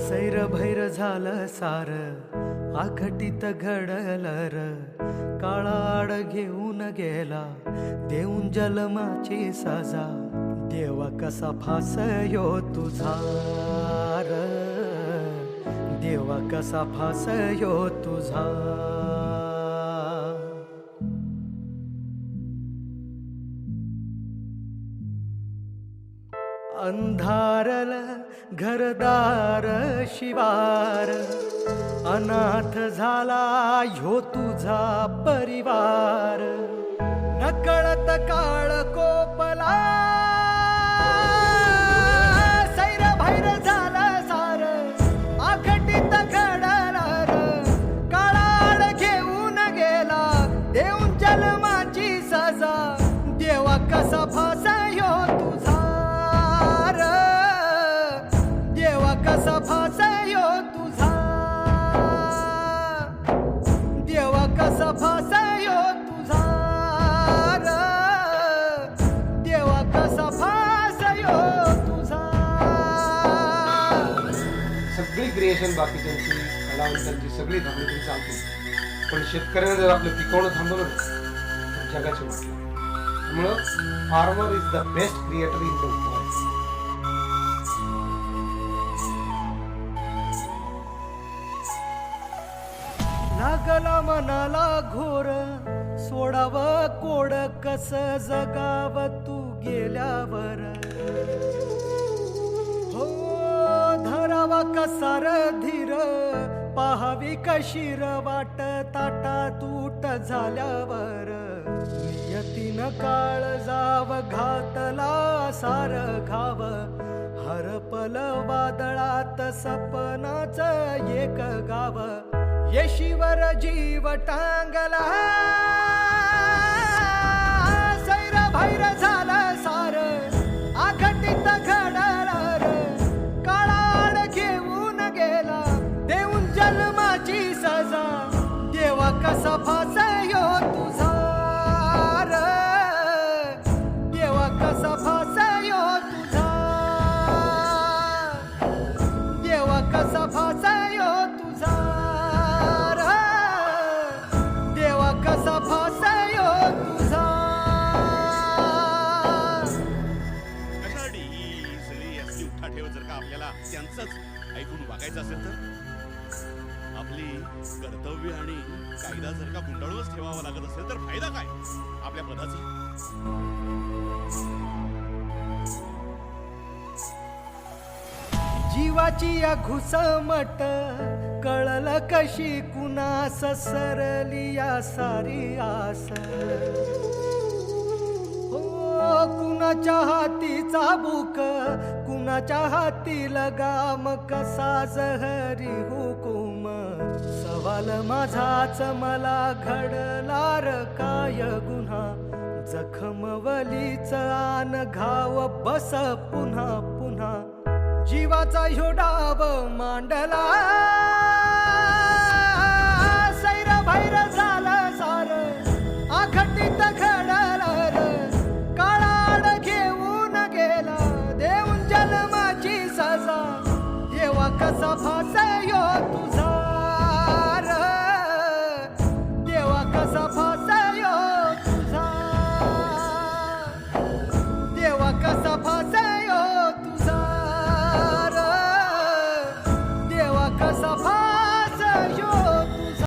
सैर भैर झालं सार आखटीत घडलं र काळाड घेऊन गेला देऊन जन्माची सजा देवा कसा फासयो तुझा र देवा कसा फासयो तुझा अंधारल घरदार शिवार अनाथ झाला ह्यो तुझा परिवार नकळत काळ कोपला सैर भैर झालं सार आखटीत घडलं र काळाड घेऊन गेला देऊन जन्माची सजा देवा कसा फासयो तुझा कसा फासयो तुझा देवा कसा फासयो तुझा र देवा कसा फासयो तुझा. सगळी क्रिएशन बाकीच्यांची कलावंतांची सगळी थांबली तरी चालते, पण शेतकऱ्याने जर आपलं पिकवणं थांबवलं तर जगाची वाटलं. त्यामुळं farmer is the best creator in the world. लागला मनाला घोर सोडाव कोड कस जगाव तू गेल्यावर हो धरावा कसार धीर पाहावी कशीर वाट ताटा तूट झाल्यावर नियतीन काळ जाव घातला सार घाव हरपल वादळात सपनाच एक गाव येशीवर जीव टांगला सैर भैर झालं सार आखटीत घडलं र काळाड घेऊन गेला देऊन जन्माची सजा देवा कसा फासयो तुझा र देवा कसा फासयो तुझा देवा कसा फासयो तुझा कसा फासयो तुझा. कशासाठी ही सगळी असली उठाठेव जर का आपल्याला त्यांचंच ऐकून वागायचं असेल तर आपली कर्तव्य आणि कायदा जर का गुंडाळूनच ठेवावा लागत असेल तर फायदा काय आपल्या पदाचा. जीवाची या घुसमट कळलं कशी कुणास सरली या सारी आस हो कुणाच्या हाती चाबूक कुणाच्या हाती लगाम कसा जहरी हुकुम सवाल माझाच मला घडलार काय गुन्हा जखमवलीच आन घाव बस पुन्हा पुन्हा जीवाचा ह्यो डाव मांडला सैर भैर झालं सार आखटीत घडलं र काळाड घेऊन गेला देऊन जन्माची सजा देवा कसा फास